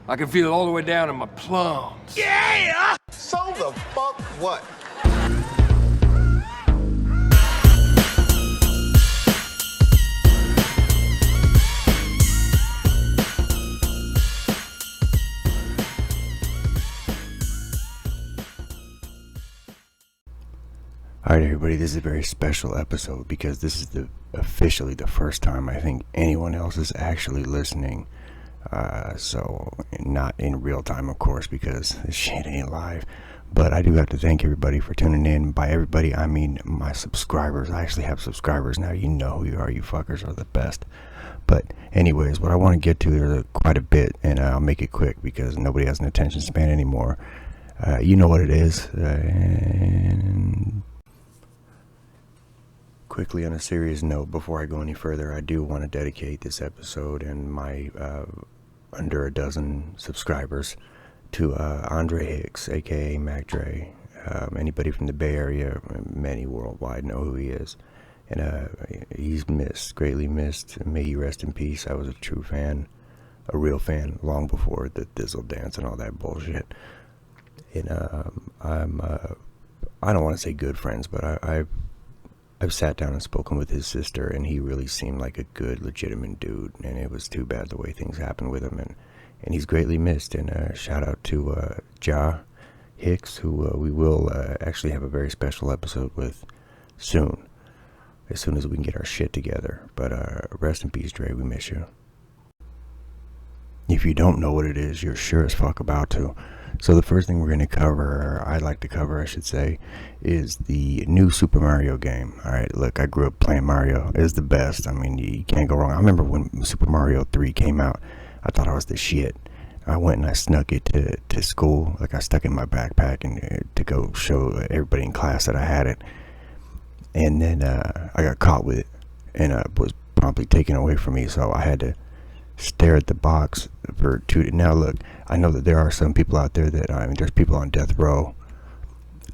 I can feel it all the way down in my plums. Yeah! So the fuck what? Alright everybody, this is a very special episode because this is officially the first time I think anyone else is actually listening. So not in real time, of course, because this shit ain't live. But I do have to thank everybody for tuning in. By everybody, I mean my subscribers. I actually have subscribers now. You know who you are. You fuckers are the best. But anyways, what I want to get to is quite a bit, and I'll make it quick because nobody has an attention span anymore. You know what it is. And quickly, on a serious note, before I go any further, I do want to dedicate this episode and my under a dozen subscribers to Andre Hicks, aka Mac Dre. Anybody from the Bay Area, many worldwide, know who he is. And he's missed, greatly missed. May he rest in peace. I was a true fan, a real fan, long before the Dizzle dance and all that bullshit. And I don't want to say good friends, but I've sat down and spoken with his sister, and he really seemed like a good, legitimate dude, and it was too bad the way things happened with him, and he's greatly missed. And shout out to Ja Hicks, who we will actually have a very special episode with soon as we can get our shit together. But rest in peace, Dre, we miss you. If you don't know what it is, you're sure as fuck about to. So the first thing we're going to cover, or I'd like to cover, I should say, is the new Super Mario game. Alright, look, I grew up playing Mario. It's the best. I mean, you can't go wrong. I remember when Super Mario 3 came out, I thought I was the shit. I went and I snuck it to school. Like, I stuck it in my backpack and to go show everybody in class that I had it. And then I got caught with it, and was promptly taken away from me, so I had to stare at the box for 2 days. Now look, I know that there are some people out there that, there's people on death row.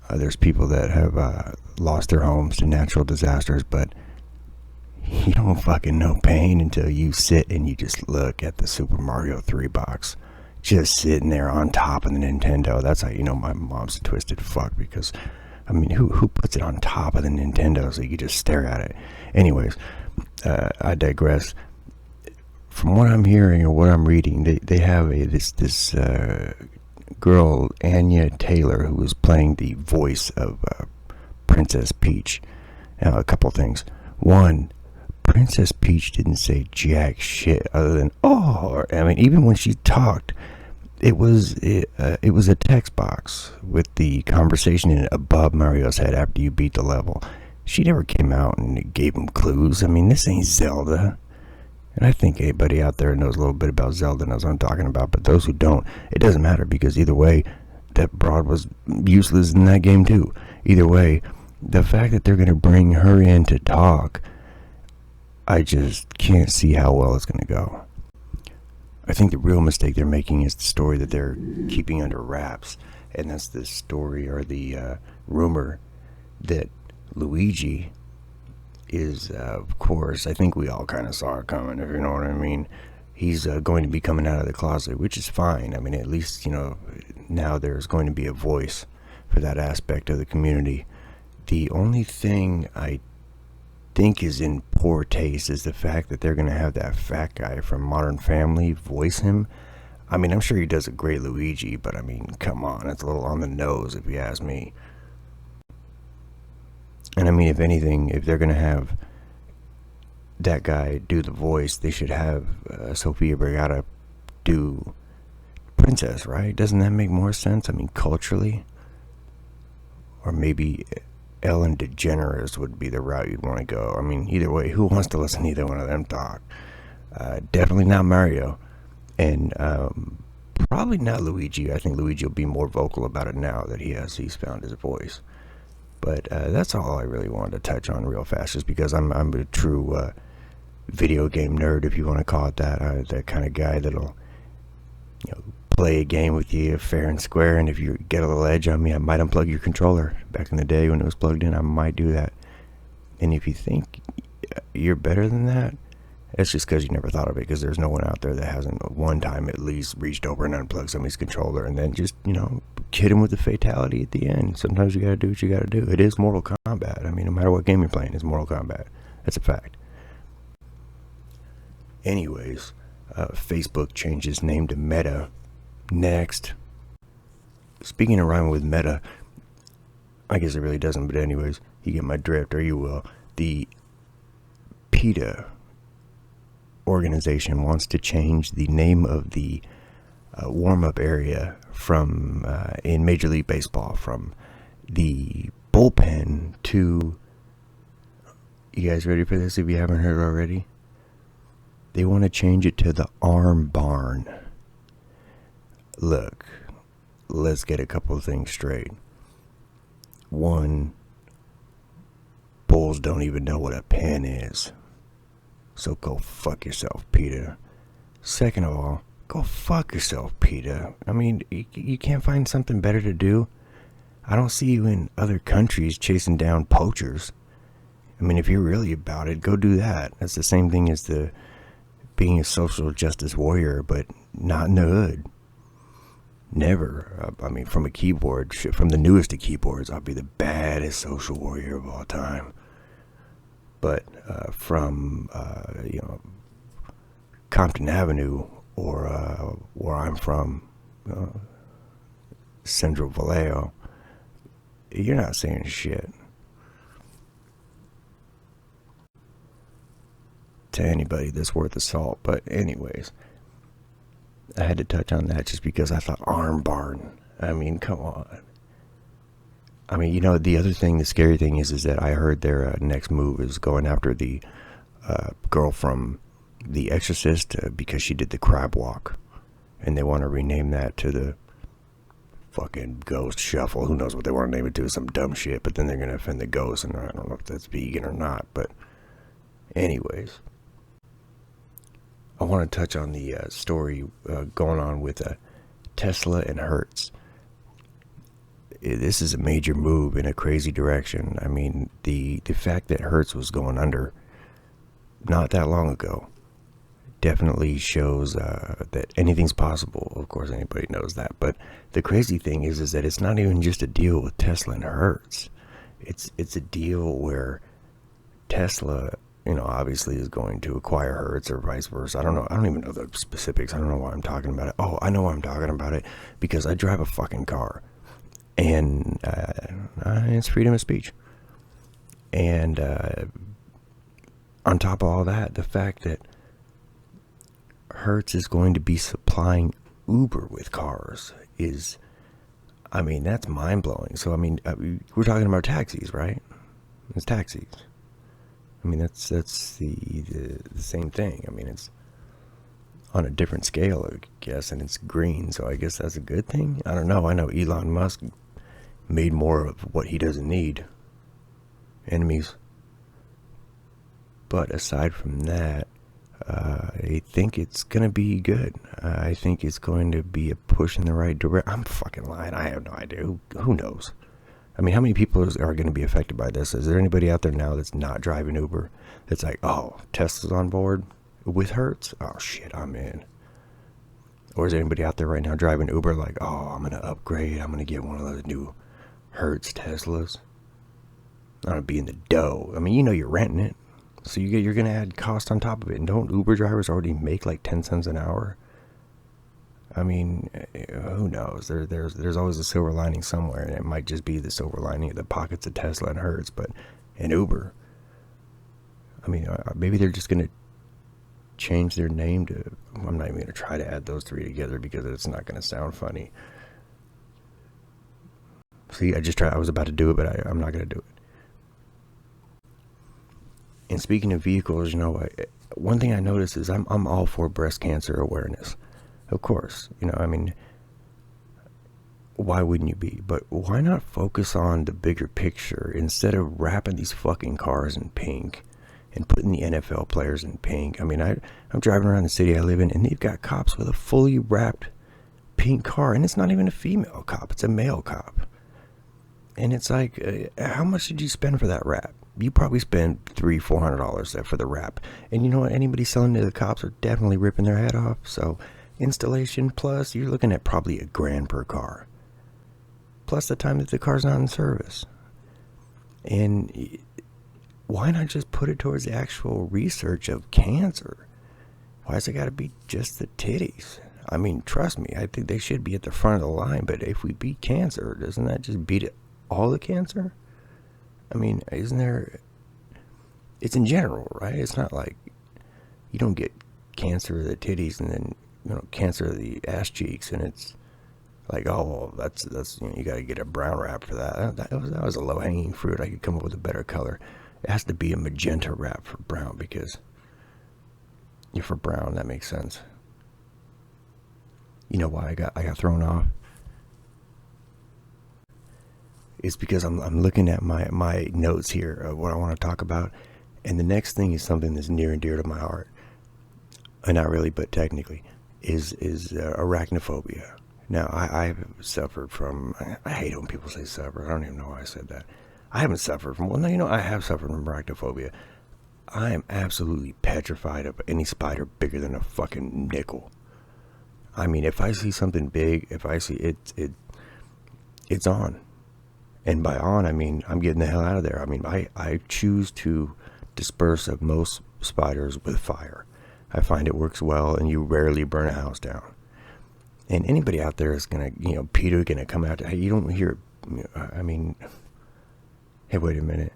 There's people that have lost their homes to natural disasters, but you don't fucking know pain until you sit and you just look at the Super Mario 3 box. Just sitting there on top of the Nintendo. That's how you know my mom's a twisted fuck, because, who puts it on top of the Nintendo so you can just stare at it? Anyways, I digress. From what I'm hearing or what I'm reading, they have this girl, Anya Taylor, who is playing the voice of Princess Peach. Now, a couple things. One, Princess Peach didn't say jack shit other than oh. Even when she talked, it was a text box with the conversation above Mario's head after you beat the level. She never came out and gave him clues. This ain't Zelda. And I think anybody out there knows a little bit about Zelda knows what I'm talking about. But those who don't, it doesn't matter, because either way, that broad was useless in that game too. Either way, the fact that they're going to bring her in to talk, I just can't see how well it's going to go. I think the real mistake they're making is the story that they're keeping under wraps. And that's the story, or the rumor, that Luigi is, of course, I think we all kind of saw it coming, if you know what I mean. He's going to be coming out of the closet, which is fine. At least, now there's going to be a voice for that aspect of the community. The only thing I think is in poor taste is the fact that they're going to have that fat guy from Modern Family voice him. I'm sure he does a great Luigi, but come on, it's a little on the nose if you ask me. And if anything, if they're going to have that guy do the voice, they should have Sofia Vergara do Princess, right? Doesn't that make more sense? Culturally? Or maybe Ellen DeGeneres would be the route you'd want to go. Either way, who wants to listen to either one of them talk? Definitely not Mario. And probably not Luigi. I think Luigi will be more vocal about it now that he's found his voice. But that's all I really wanted to touch on real fast, just because I'm a true video game nerd, if you want to call it that. That kind of guy that'll play a game with you fair and square, and if you get a little edge on me, I might unplug your controller. Back in the day when it was plugged in, I might do that. And if you think you're better than that, It's just because you never thought of it, because there's no one out there that hasn't one time at least reached over and unplugged somebody's controller and then just, hit him with the fatality at the end. Sometimes you gotta do what you gotta do. It is Mortal Kombat. I mean, no matter what game you're playing, it's Mortal Kombat. That's a fact. Anyways, Facebook changed its name to Meta. Next. Speaking of rhyming with Meta, I guess it really doesn't, but anyways, you get my drift, or you will. The PETA organization wants to change the name of the warm-up area from in Major League Baseball from the bullpen to, you guys ready for this if you haven't heard already? They want to change it to the arm barn. Look, let's get a couple of things straight. One, bulls don't even know what a pen is. So go fuck yourself, PETA. Second of all, go fuck yourself, PETA. I mean, you can't find something better to do? I don't see you in other countries chasing down poachers. I mean, if you're really about it, go do that. That's the same thing as being a social justice warrior, but not in the hood. Never. I mean, from a keyboard, from the newest of keyboards, I'll be the baddest social warrior of all time. But from Compton Avenue, or where I'm from, Central Vallejo, you're not saying shit to anybody that's worth a salt. But anyways, I had to touch on that just because I thought arm barn. I mean, come on. I mean, the other thing, the scary thing is that I heard their next move is going after the girl from The Exorcist because she did the crab walk. And they want to rename that to the fucking Ghost Shuffle. Who knows what they want to name it to, some dumb shit. But then they're going to offend the ghost, and I don't know if that's vegan or not. But anyways, I want to touch on the story going on with Tesla and Hertz. This is a major move in a crazy direction. I mean, the fact that Hertz was going under not that long ago definitely shows that anything's possible. Of course, anybody knows that. But the crazy thing is that it's not even just a deal with Tesla and Hertz. It's a deal where Tesla, obviously is going to acquire Hertz or vice versa. I don't know. I don't even know the specifics. I don't know why I'm talking about it. Oh, I know why I'm talking about it. Because I drive a fucking car. And it's freedom of speech. And on top of all that, the fact that Hertz is going to be supplying Uber with cars is, that's mind-blowing. So, we're talking about taxis, right? It's taxis. That's the same thing. It's on a different scale, I guess, and it's green, so I guess that's a good thing. I don't know. I know Elon Musk made more of what he doesn't need. Enemies. But aside from that, I think it's going to be good. I think it's going to be a push in the right direction. I'm fucking lying. I have no idea. Who knows? How many people are going to be affected by this? Is there anybody out there now that's not driving Uber that's like, oh, Tesla's on board with Hertz? Oh, shit, I'm in. Or is anybody out there right now driving Uber like, oh, I'm going to upgrade. I'm going to get one of those new Hertz Teslas. I'm going to be in the dough. You're renting it. So you're going to add cost on top of it. And don't Uber drivers already make like 10 cents an hour? Who knows? There's always a silver lining somewhere, and it might just be the silver lining of the pockets of Tesla and Hertz, but in Uber, maybe they're just going to change their name to, I'm not even going to try to add those three together because it's not going to sound funny. See, I was about to do it, but I'm not going to do it. And speaking of vehicles, one thing I noticed is I'm all for breast cancer awareness. Of course, why wouldn't you be? But why not focus on the bigger picture instead of wrapping these fucking cars in pink and putting the NFL players in pink? I'm driving around the city I live in, and they've got cops with a fully wrapped pink car, and it's not even a female cop, it's a male cop. And it's like, how much did you spend for that wrap? you probably spend $300-$400 for the wrap. And you know what? Anybody selling to the cops are definitely ripping their head off. So installation plus, you're looking at probably $1,000 per car. Plus the time that the car's not in service. And why not just put it towards the actual research of cancer? Why has it got to be just the titties? I mean, trust me, I think they should be at the front of the line, but if we beat cancer, doesn't that just beat all the cancer? I mean, isn't there... It's in general, right? It's not like you don't get cancer of the titties and then, cancer of the ass cheeks, and it's like, oh, well, that's you got to get a brown wrap for that. That was a low-hanging fruit. I could come up with a better color. It has to be a magenta wrap for brown, because for brown, that makes sense. You know why I got thrown off? It's because I'm looking at my notes here of what I want to talk about, and the next thing is something that's near and dear to my heart. Not really, but technically, is arachnophobia. Now, I've suffered from... I hate it when people say suffer. I don't even know why I said that. I haven't suffered from... Well, no, I have suffered from arachnophobia. I am absolutely petrified of any spider bigger than a fucking nickel. I mean, if I see something big, if I see it's on. And by on, I mean, I'm getting the hell out of there. I mean, I choose to disperse of most spiders with fire. I find it works well, and you rarely burn a house down. And anybody out there is going to, PETA going to come out. Hey, you don't hear, I mean, hey, wait a minute.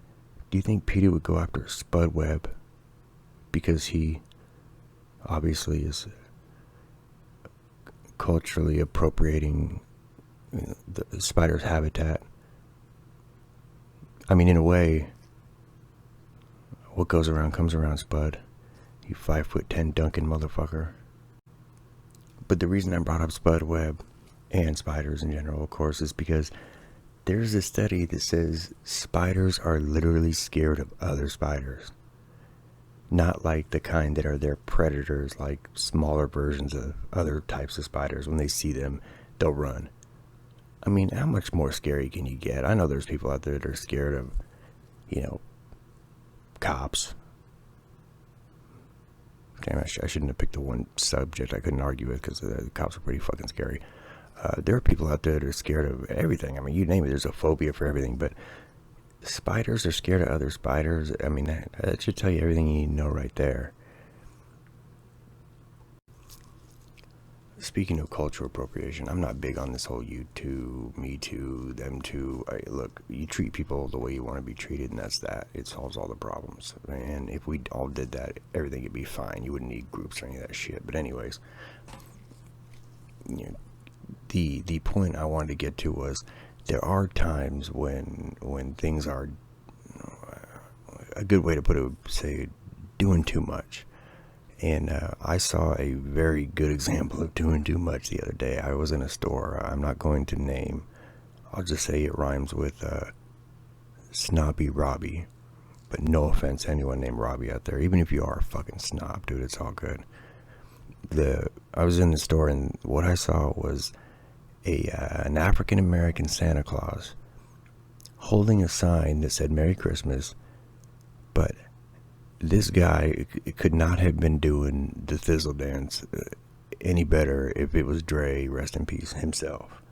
Do you think PETA would go after Spud Webb because he obviously is culturally appropriating the spider's habitat? I mean, in a way, what goes around comes around, Spud. You 5'10" Duncan motherfucker. But the reason I brought up Spud Webb and spiders in general, of course, is because there's a study that says spiders are literally scared of other spiders. Not like the kind that are their predators, like smaller versions of other types of spiders. When they see them, they'll run. I mean, how much more scary can you get? I know there's people out there that are scared of, cops. Damn, I shouldn't have picked the one subject I couldn't argue with, because the cops are pretty fucking scary. There are people out there that are scared of everything. I mean, you name it, there's a phobia for everything. But spiders are scared of other spiders. I mean, that should tell you everything you need to know right there. Speaking of cultural appropriation, I'm not big on this whole you too, me too, them too. Look, you treat people the way you want to be treated, and that's that. It solves all the problems. And if we all did that, everything would be fine. You wouldn't need groups or any of that shit. But anyways, the point I wanted to get to was there are times when things are, a good way to put it would say, doing too much. And I saw a very good example of doing too much the other day. I was in a store. I'm not going to name. I'll just say it rhymes with Snobby Robbie. But no offense to anyone named Robbie out there. Even if you are a fucking snob, dude, it's all good. I was in the store, and what I saw was an African-American Santa Claus holding a sign that said Merry Christmas, but this guy could not have been doing the Thizzle dance any better if it was Dre, rest in peace, himself.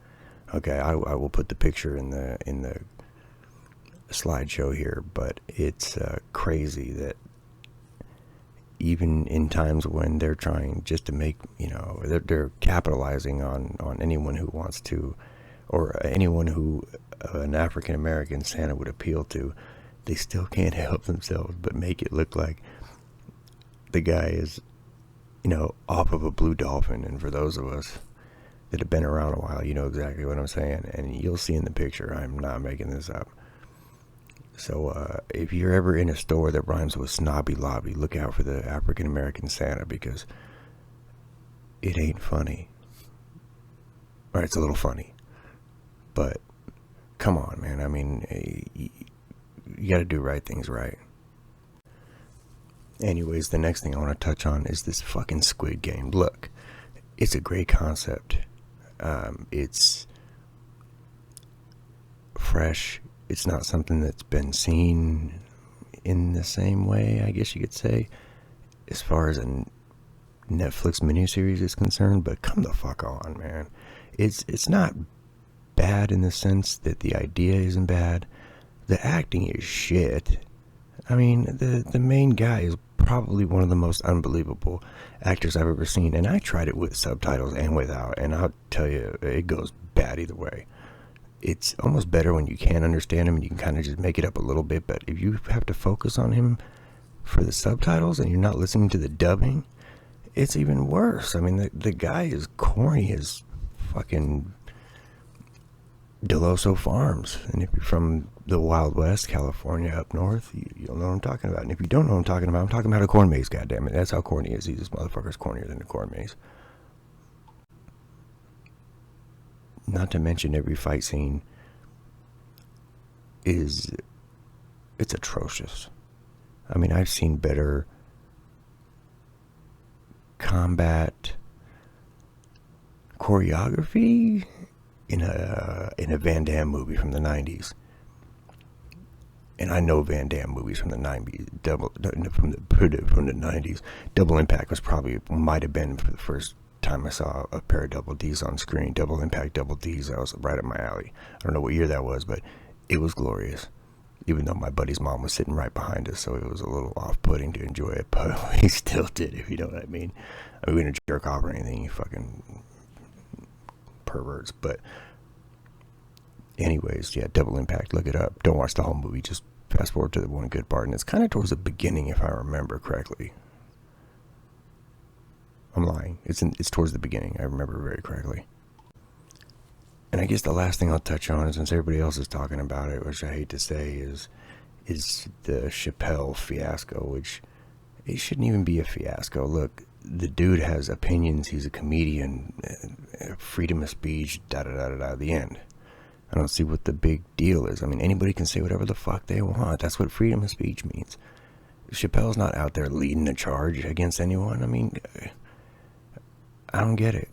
Okay, I will put the picture in the slideshow here, but it's crazy that even in times when they're trying just to make, they're capitalizing on anyone who wants to, or anyone who an African American Santa would appeal to, they still can't help themselves but make it look like the guy is, off of a blue dolphin. And for those of us that have been around a while, you know exactly what I'm saying. And you'll see in the picture, I'm not making this up. So if you're ever in a store that rhymes with Snobby Lobby, look out for the African American Santa, because it ain't funny. Or it's a little funny. But come on, man. I mean, you got to do right things right. Anyways, the next thing I want to touch on is this fucking Squid Game. Look, it's a great concept. It's fresh. It's not something that's been seen in the same way, I guess you could say, as far as a Netflix miniseries is concerned, but come the fuck on, man. It's not bad in the sense that the idea isn't bad. The acting is shit. I mean, the main guy is probably one of the most unbelievable actors I've ever seen, and I tried it with subtitles and without, and I'll tell you, it goes bad either way. It's almost better when you can't understand him and you can kind of just make it up a little bit, but if you have to focus on him for the subtitles and you're not listening to the dubbing, it's even worse. I mean, the guy is corny as fucking Deloso Farms, and if you're from the Wild West, California, up north, you'll know what I'm talking about. And if you don't know what I'm talking about a corn maze, goddammit. That's how corny he is. This motherfucker's cornier than a corn maze. Not to mention every fight scene it's atrocious. I mean, I've seen better combat choreography in a Van Damme movie from the 90s. And I know Van Damme movies from the 90s, from the 90s. Double Impact might have been for the first time I saw a pair of Double D's on screen. Double Impact, Double D's, that was right up my alley. I don't know what year that was, but it was glorious. Even though my buddy's mom was sitting right behind us, so it was a little off-putting to enjoy it, but we still did, if you know what I mean. I mean, we didn't jerk off or anything, you fucking perverts, but anyways, yeah, Double Impact, look it up. Don't watch the whole movie, just fast forward to the one good part, and it's kind of towards the beginning, if I remember correctly. I'm lying. It's towards the beginning. I remember very correctly. And I guess the last thing I'll touch on, since everybody else is talking about it, which I hate to say, is the Chappelle fiasco, which it shouldn't even be a fiasco. Look, the dude has opinions. He's a comedian. Freedom of speech, da-da-da-da-da, the end. I don't see what the big deal is. I mean, anybody can say whatever the fuck they want. That's what freedom of speech means. Chappelle's not out there leading a charge against anyone. I mean, I don't get it.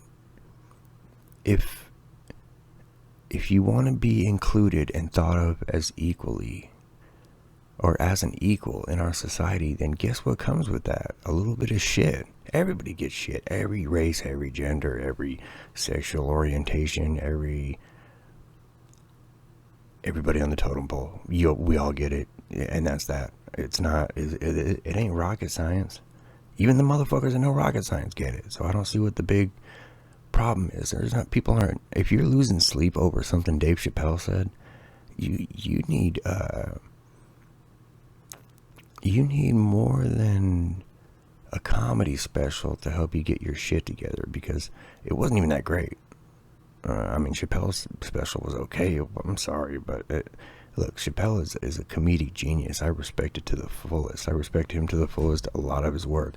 If you want to be included and thought of as equally, or as an equal in our society, then guess what comes with that? A little bit of shit. Everybody gets shit. Every race, every gender, every sexual orientation, everybody on the totem pole. We all get it, and that's that. It's not. It ain't rocket science. Even the motherfuckers that know rocket science get it. So I don't see what the big problem is. People aren't. If you're losing sleep over something Dave Chappelle said, you need more than a comedy special to help you get your shit together, because it wasn't even that great. I mean, Chappelle's special was okay. I'm sorry, but look, Chappelle is a comedic genius. I respect it to the fullest. I respect him to the fullest, a lot of his work.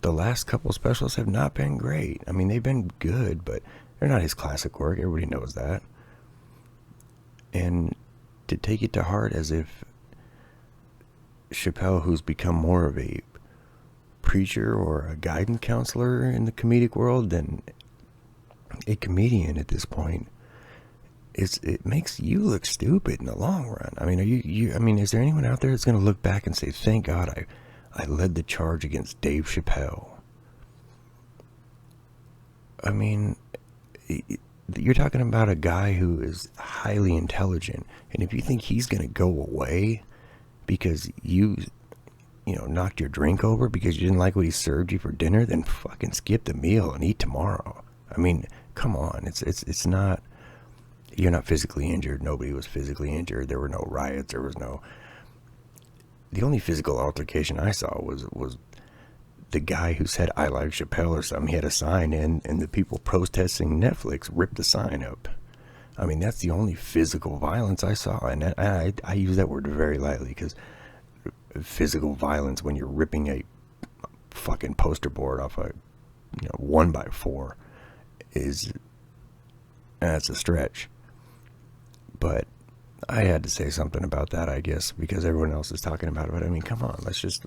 The last couple specials have not been great. I mean, they've been good, but they're not his classic work. Everybody knows that. And to take it to heart as if Chappelle, who's become more of a preacher or a guidance counselor in the comedic world than a comedian at this point, it makes you look stupid in the long run. I mean, I mean, is there anyone out there that's going to look back and say, thank God I led the charge against Dave Chappelle? I mean, you're talking about a guy who is highly intelligent, and if you think he's going to go away because you knocked your drink over because you didn't like what he served you for dinner, then fucking skip the meal and eat tomorrow. I mean, come on. It's not. You're not physically injured. Nobody was physically injured. There were no riots. There was no. The only physical altercation I saw was the guy who said "I like Chappelle" or something. He had a sign in, and the people protesting Netflix ripped the sign up. I mean, that's the only physical violence I saw, and I use that word very lightly, because physical violence when you're ripping a fucking poster board off a 1x4 that's a stretch. But I had to say something about that, I guess, because everyone else is talking about it. But I mean, come on, let's just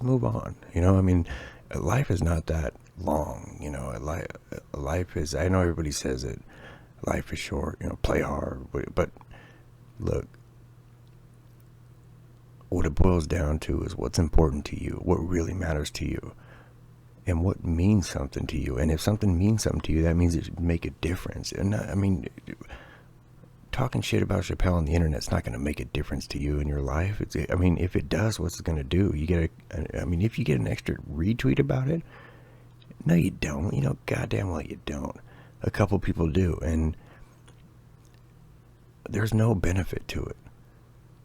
move on. I mean, life is not that long. Life is. I know everybody says it. Life is short. Play hard. But look, what it boils down to is what's important to you, what really matters to you, and what means something to you. And if something means something to you, that means it should make a difference. And I mean, talking shit about Chappelle on the internet's not going to make a difference to you in your life. I mean, if it does, what's it going to do? If you get an extra retweet about it, no, you don't. You know, goddamn well you don't. A couple people do, and there's no benefit to it.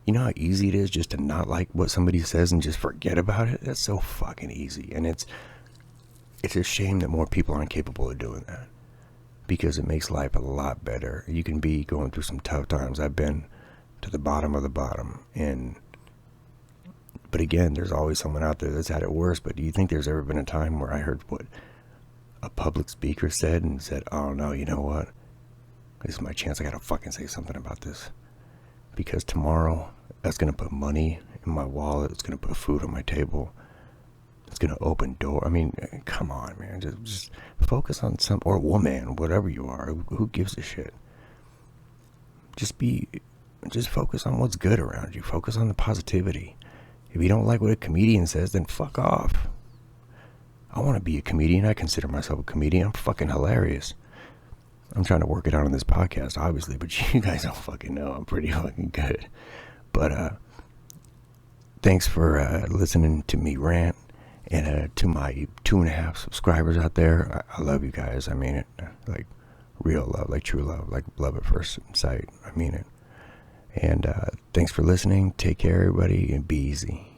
You know how easy it is just to not like what somebody says and just forget about it? That's so fucking easy. And it's a shame that more people aren't capable of doing that, because it makes life a lot better. You can be going through some tough times. I've been to the bottom of the bottom, but again, there's always someone out there that's had it worse. But do you think there's ever been a time where I heard what a public speaker said and said, oh no, you know what? This is my chance. I gotta fucking say something about this. Because tomorrow, that's gonna put money in my wallet. It's gonna put food on my table. It's gonna open door. I mean, come on, man. Just focus on or woman, whatever you are. Who gives a shit? Just focus on what's good around you. Focus on the positivity. If you don't like what a comedian says, then fuck off. I want to be a comedian. I consider myself a comedian. I'm fucking hilarious. I'm trying to work it out on this podcast, obviously, but you guys don't fucking know. I'm pretty fucking good. But thanks for listening to me rant. And to my 2.5 subscribers out there, I love you guys. I mean it. Like real love, like true love, like love at first sight. I mean it. And thanks for listening. Take care, everybody, and be easy.